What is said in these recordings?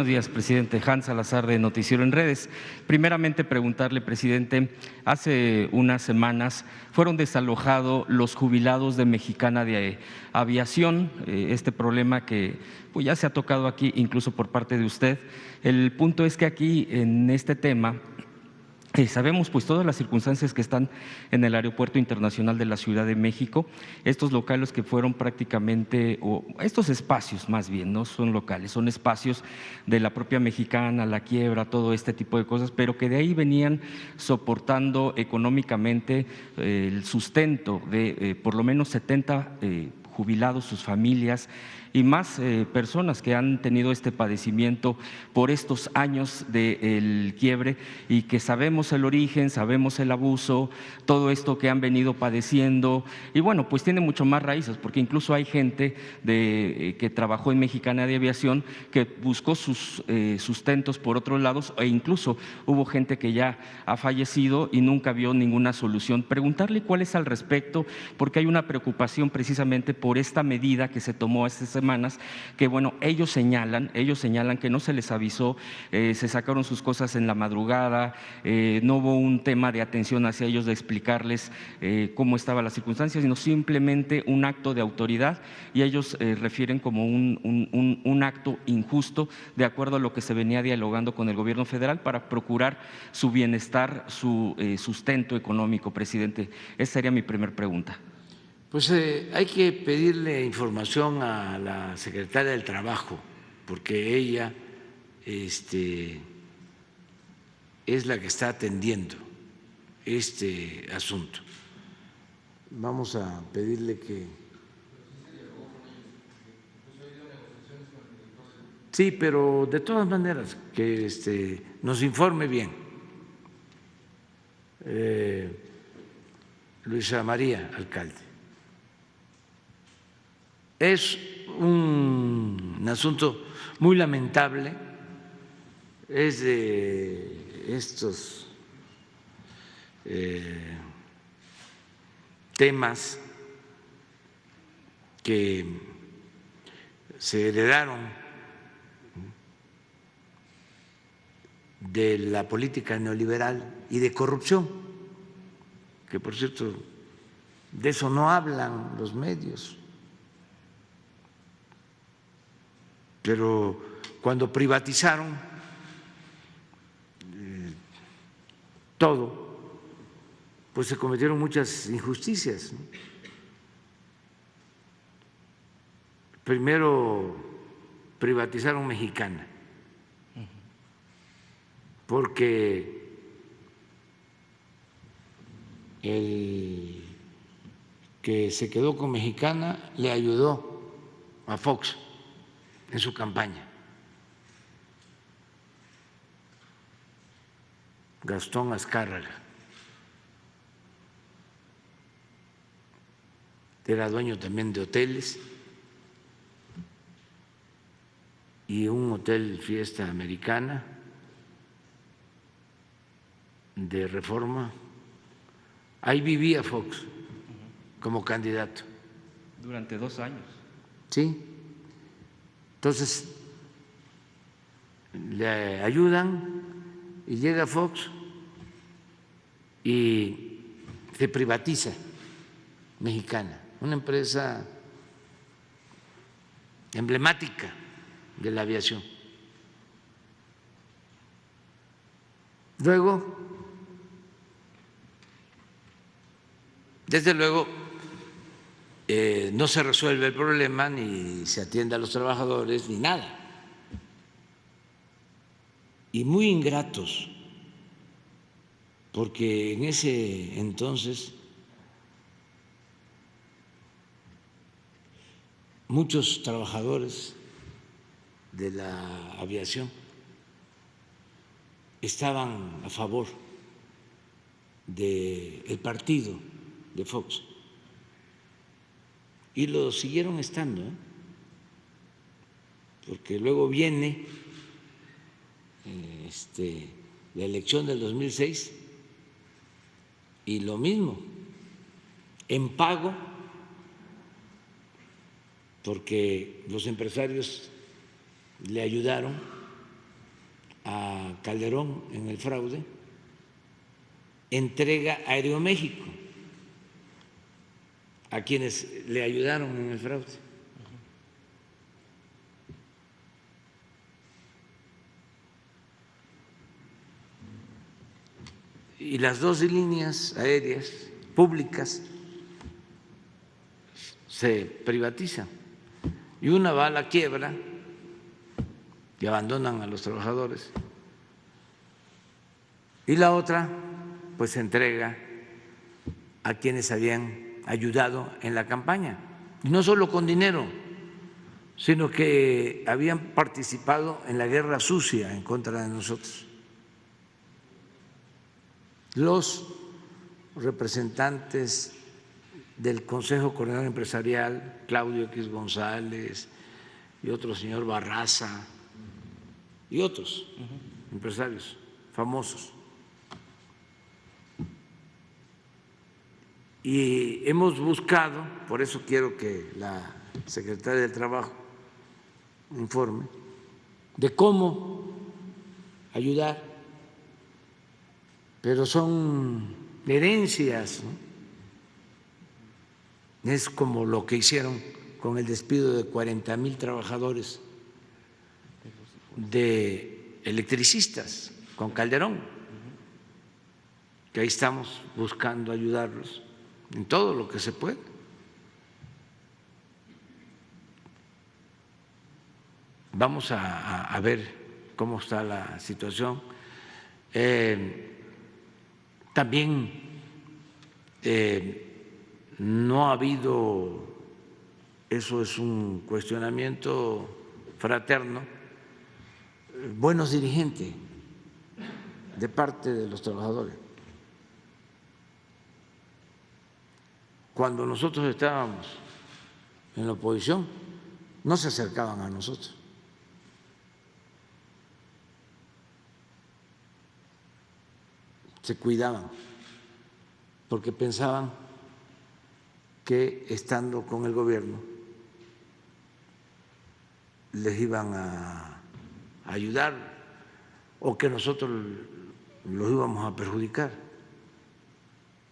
Buenos días, presidente. Hans Salazar, de Noticiero en Redes. Primeramente, preguntarle, presidente, hace unas semanas fueron desalojados los jubilados de Mexicana de Aviación, este problema que pues, ya se ha tocado aquí incluso por parte de usted. El punto es que aquí, en este tema, sabemos pues todas las circunstancias que están en el Aeropuerto Internacional de la Ciudad de México, estos locales que fueron prácticamente, o estos espacios más bien, no son locales, son espacios de la propia Mexicana, la quiebra, todo este tipo de cosas, pero que de ahí venían soportando económicamente el sustento de por lo menos 70 jubilados, sus familias y más personas que han tenido este padecimiento por estos años del quiebre y que sabemos el origen, sabemos el abuso, todo esto que han venido padeciendo y bueno, pues tiene mucho más raíces porque incluso hay gente que trabajó en Mexicana de Aviación que buscó sus sustentos por otros lados e incluso hubo gente que ya ha fallecido y nunca vio ninguna solución. Preguntarle cuál es al respecto, porque hay una preocupación precisamente por esta medida que se tomó estas semanas, que bueno, ellos señalan que no se les avisó, se sacaron sus cosas en la madrugada, no hubo un tema de atención hacia ellos, de explicarles cómo estaban las circunstancias, sino simplemente un acto de autoridad y ellos refieren como un acto injusto de acuerdo a lo que se venía dialogando con el gobierno federal para procurar su bienestar, su sustento económico, presidente. Esa sería mi primera pregunta. Pues hay que pedirle información a la secretaria del Trabajo, porque ella es la que está atendiendo este asunto. Vamos a pedirle que… Sí, pero de todas maneras, que nos informe bien. Luisa María, alcalde. Es un asunto muy lamentable, es de estos temas que se heredaron de la política neoliberal y de corrupción, que por cierto, de eso no hablan los medios. Pero cuando privatizaron todo, pues se cometieron muchas injusticias, ¿no? Primero privatizaron Mexicana, porque el que se quedó con Mexicana le ayudó a Fox en su campaña. Gastón Azcárraga era dueño también de hoteles y un hotel Fiesta Americana de Reforma. Ahí vivía Fox como candidato. Durante 2 años. Sí. Entonces, le ayudan y llega Fox y se privatiza Mexicana, una empresa emblemática de la aviación. Luego, desde luego, no se resuelve el problema, ni se atiende a los trabajadores, ni nada. Y muy ingratos, porque en ese entonces muchos trabajadores de la aviación estaban a favor del partido de Fox y lo siguieron estando, porque luego viene la elección del 2006 y lo mismo, en pago, porque los empresarios le ayudaron a Calderón en el fraude, entrega a Aeroméxico a quienes le ayudaron en el fraude. Y las dos líneas aéreas públicas se privatizan y una va a la quiebra y abandonan a los trabajadores y la otra pues se entrega a quienes habían ayudado en la campaña, y no solo con dinero, sino que habían participado en la guerra sucia en contra de nosotros. Los representantes del Consejo Coordinador Empresarial, Claudio X González y otro señor Barraza y otros empresarios famosos. Y hemos buscado, por eso quiero que la secretaria del Trabajo informe de cómo ayudar, pero son herencias, ¿no? Es como lo que hicieron con el despido de 40,000 trabajadores de electricistas con Calderón, que ahí estamos buscando ayudarlos en todo lo que se puede. Vamos a ver cómo está la situación. También no ha habido, eso es un cuestionamiento fraterno, buenos dirigentes de parte de los trabajadores. Cuando nosotros estábamos en la oposición, no se acercaban a nosotros. Se cuidaban, porque pensaban que estando con el gobierno les iban a ayudar o que nosotros los íbamos a perjudicar.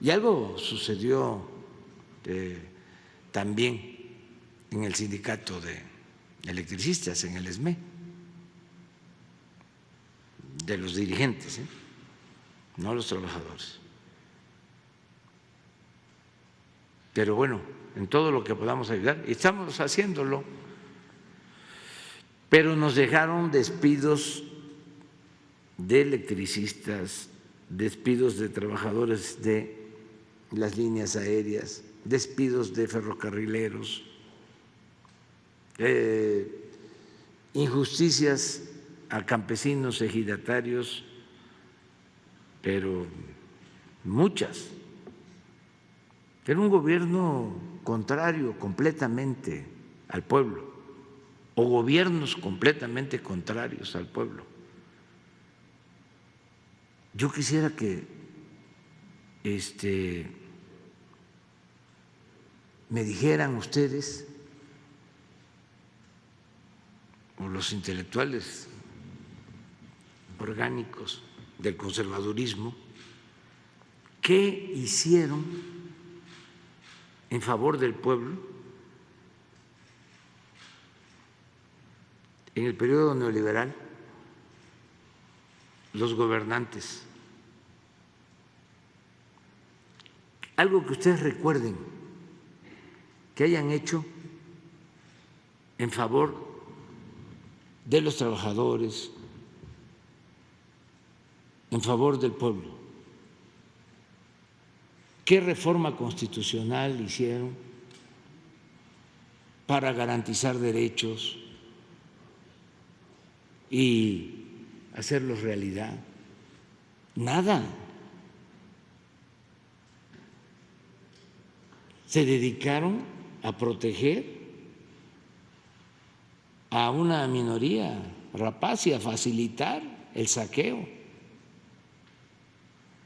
Y algo sucedió también en el sindicato de electricistas, en el ESME, de los dirigentes, no los trabajadores. Pero bueno, en todo lo que podamos ayudar, y estamos haciéndolo, pero nos dejaron despidos de electricistas, despidos de trabajadores de las líneas aéreas, despidos de ferrocarrileros, injusticias a campesinos, ejidatarios, pero muchas. Era un gobierno contrario completamente al pueblo, o gobiernos completamente contrarios al pueblo. Yo quisiera que me dijeran ustedes, o los intelectuales orgánicos del conservadurismo, qué hicieron en favor del pueblo en el periodo neoliberal los gobernantes. Algo que ustedes recuerden que hayan hecho en favor de los trabajadores, en favor del pueblo. ¿Qué reforma constitucional hicieron para garantizar derechos y hacerlos realidad? Nada. Se dedicaron a proteger a una minoría rapaz y a facilitar el saqueo.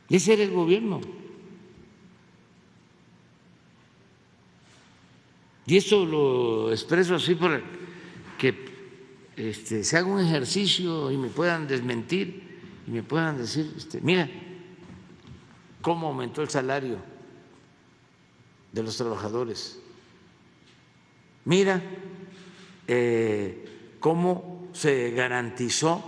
Ese era el gobierno. Y esto lo expreso así porque se haga un ejercicio y me puedan desmentir y me puedan decir, mira cómo aumentó el salario de los trabajadores, mira cómo se garantizó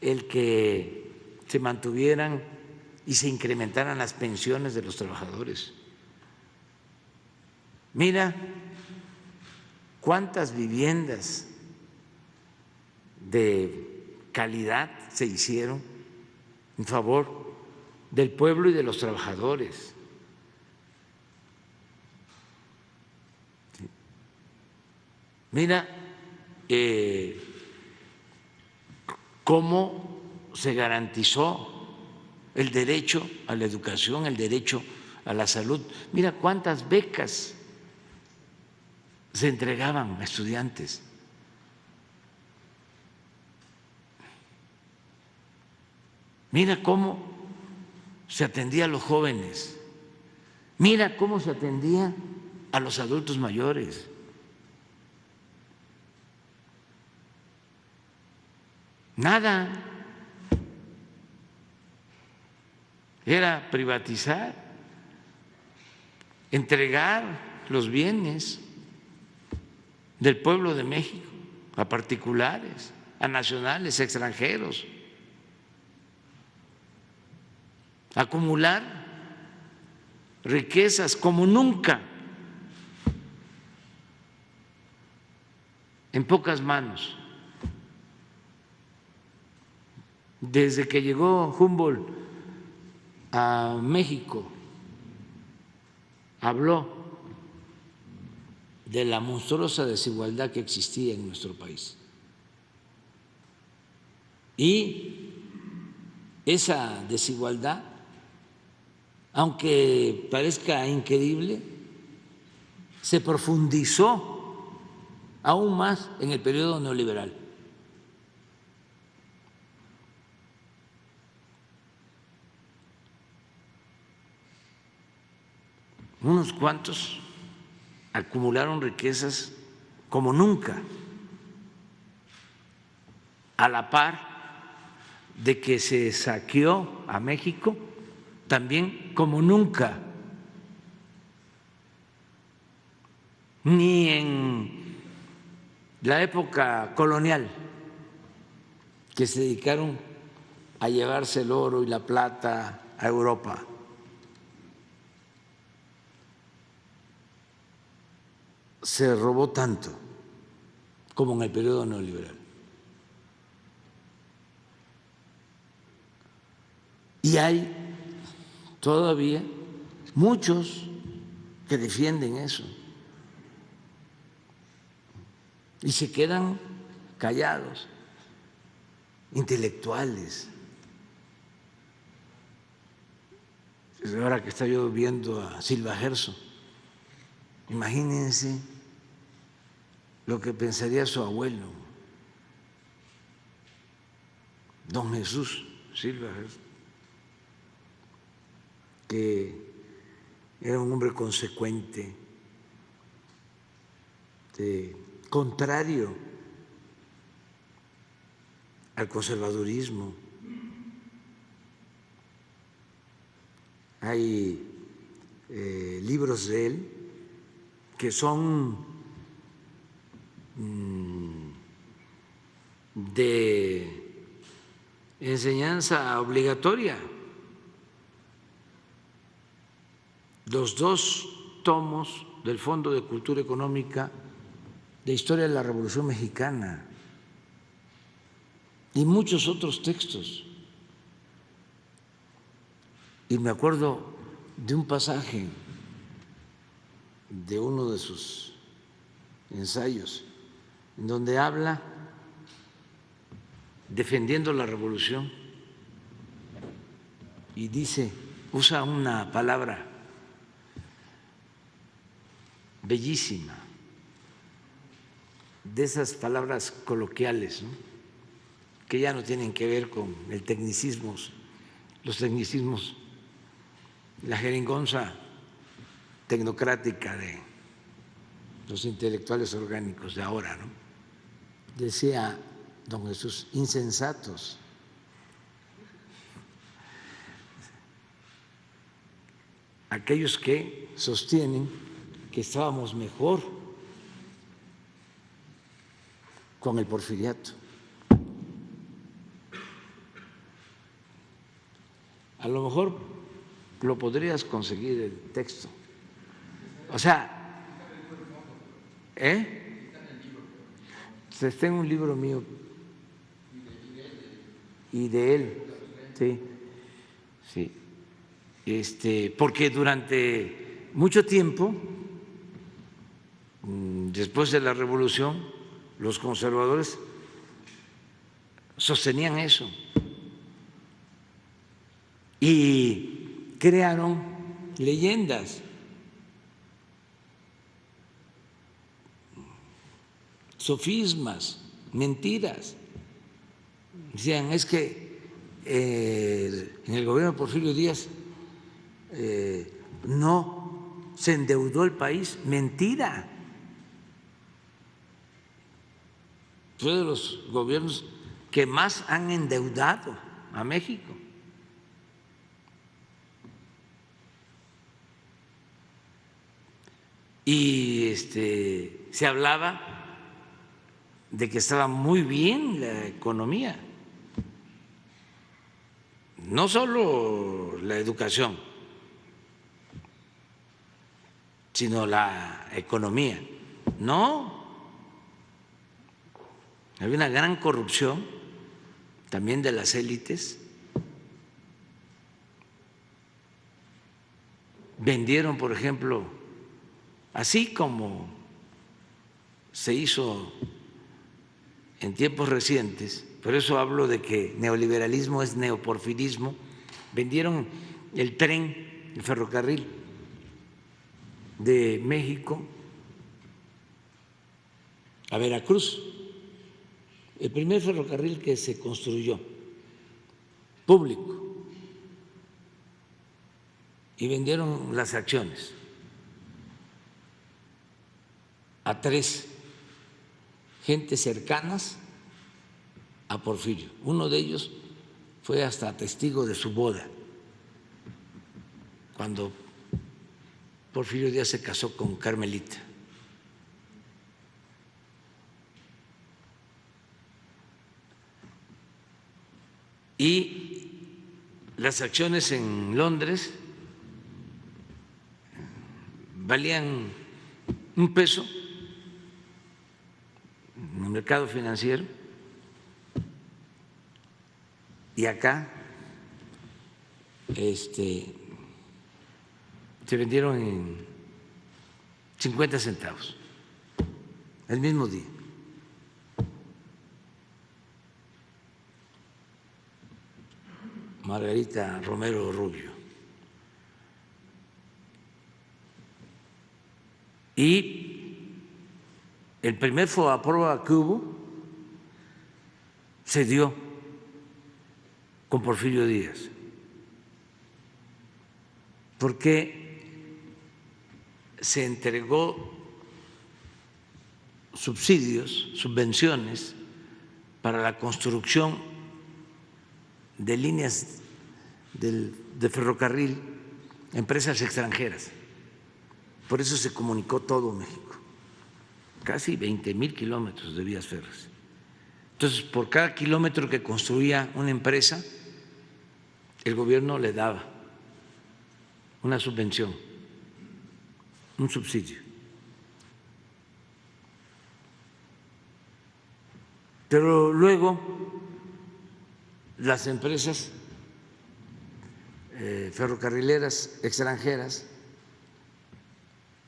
el que se mantuvieran y se incrementaran las pensiones de los trabajadores. Mira cuántas viviendas de calidad se hicieron en favor del pueblo y de los trabajadores. Mira cómo se garantizó el derecho a la educación, el derecho a la salud. Mira cuántas becas se entregaban a estudiantes. Mira cómo se atendía a los jóvenes. Mira cómo se atendía a los adultos mayores. Nada. Era privatizar, entregar los bienes del pueblo de México a particulares, a nacionales, a extranjeros, acumular riquezas como nunca en pocas manos. Desde que llegó Humboldt a México, habló de la monstruosa desigualdad que existía en nuestro país. Y esa desigualdad, aunque parezca increíble, se profundizó aún más en el periodo neoliberal. Unos cuantos acumularon riquezas como nunca, a la par de que se saqueó a México también como nunca. Ni en la época colonial, que se dedicaron a llevarse el oro y la plata a Europa, se robó tanto como en el periodo neoliberal. Y hay todavía muchos que defienden eso y se quedan callados, intelectuales. Ahora que estoy yo viendo a Silva Gerso, imagínense lo que pensaría su abuelo, don Jesús Silva Gerso, que era un hombre consecuente, contrario al conservadurismo. Hay libros de él que son de enseñanza obligatoria. Los 2 tomos del Fondo de Cultura Económica de Historia de la Revolución Mexicana y muchos otros textos. Y me acuerdo de un pasaje de uno de sus ensayos, en donde habla defendiendo la revolución y dice, usa una palabra bellísima, de esas palabras coloquiales, ¿no?, que ya no tienen que ver con el tecnicismo, los tecnicismos, la jerigonza tecnocrática los intelectuales orgánicos de ahora, ¿no? Decía don Jesús, insensatos. Aquellos que sostienen que estábamos mejor con el porfiriato. A lo mejor lo podrías conseguir el texto. O sea, está en un libro mío y de él, sí, sí. Porque durante mucho tiempo, después de la Revolución, los conservadores sostenían eso y crearon leyendas, sofismas, mentiras. Decían, es que en el gobierno de Porfirio Díaz no se endeudó el país. Mentira. Fue de los gobiernos que más han endeudado a México. Y se hablaba de que estaba muy bien la economía, no solo la educación, sino la economía. No, había una gran corrupción también de las élites. Vendieron, por ejemplo, así como se hizo en tiempos recientes, por eso hablo de que neoliberalismo es neoporfirismo, vendieron el tren, el ferrocarril de México a Veracruz, el primer ferrocarril que se construyó público, y vendieron las acciones a 3 gentes cercanas a Porfirio. Uno de ellos fue hasta testigo de su boda, cuando Porfirio Díaz se casó con Carmelita. Y las acciones en Londres valían $1 en el mercado financiero, y acá se vendieron en 50 centavos el mismo día. Margarita Romero Rubio. Y el primer FOBAPROA que hubo se dio con Porfirio Díaz, porque se entregó subsidios, subvenciones para la construcción de líneas de ferrocarril a empresas extranjeras. Por eso se comunicó todo México, casi 20,000 kilómetros de vías férreas. Entonces, por cada kilómetro que construía una empresa, el gobierno le daba una subvención, un subsidio. Pero luego las empresas ferrocarrileras extranjeras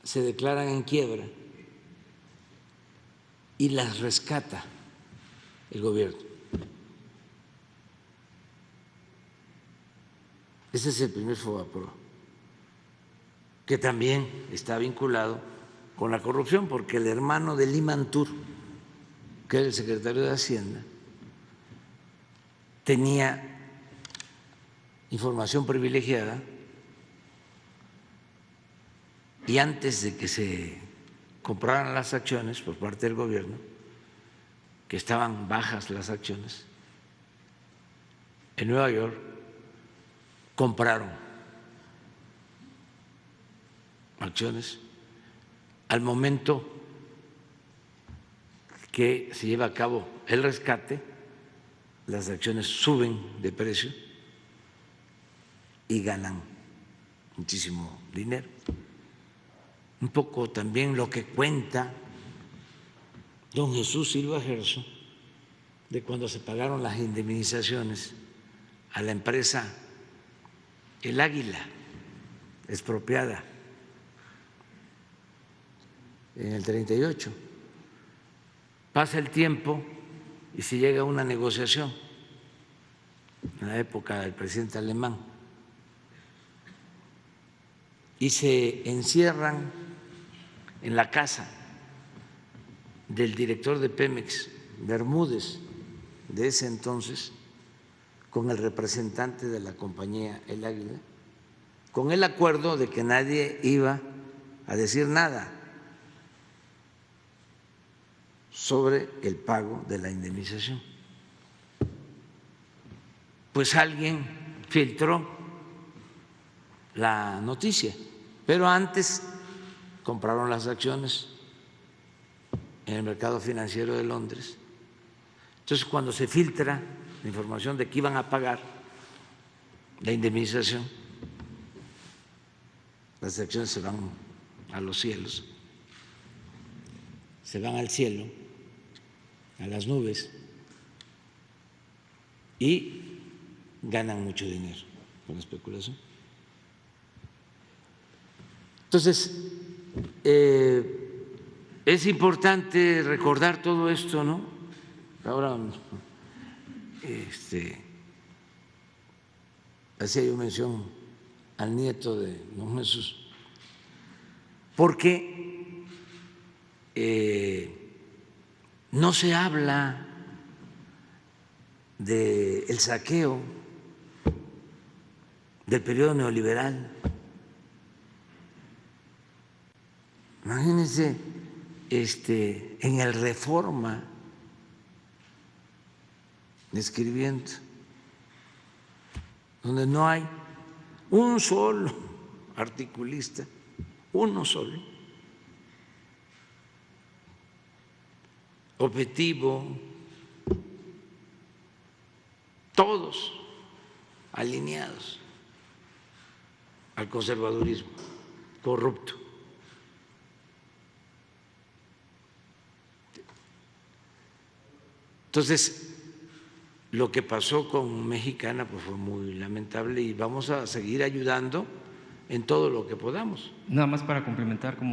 se declaran en quiebra y las rescata el gobierno. Ese es el primer FOBAPROA, que también está vinculado con la corrupción, porque el hermano de Limantur, que era el secretario de Hacienda, tenía información privilegiada, y antes de que se compraran las acciones por parte del gobierno, que estaban bajas las acciones, en Nueva York compraron acciones. Al momento que se lleva a cabo el rescate, las acciones suben de precio y ganan muchísimo dinero. Un poco también lo que cuenta don Jesús Silva Gerso de cuando se pagaron las indemnizaciones a la empresa El Águila, expropiada en el 38. Pasa el tiempo y se llega a una negociación en la época del presidente Alemán y se encierran en la casa del director de Pemex, Bermúdez, de ese entonces, con el representante de la compañía El Águila, con el acuerdo de que nadie iba a decir nada sobre el pago de la indemnización. Pues alguien filtró la noticia, pero antes compraron las acciones en el mercado financiero de Londres. Entonces, cuando se filtra la información de que iban a pagar la indemnización, las acciones se van a los cielos, se van al cielo, a las nubes, y ganan mucho dinero con la especulación. Entonces, es importante recordar todo esto, ¿no? Ahora, hacía yo mención al nieto de don Jesús, porque no se habla del saqueo del periodo neoliberal. Imagínense, en el Reforma, escribiendo, donde no hay un solo articulista, uno solo, objetivo, todos alineados al conservadurismo corrupto. Entonces, lo que pasó con Mexicana pues fue muy lamentable y vamos a seguir ayudando en todo lo que podamos. Nada más para complementar, como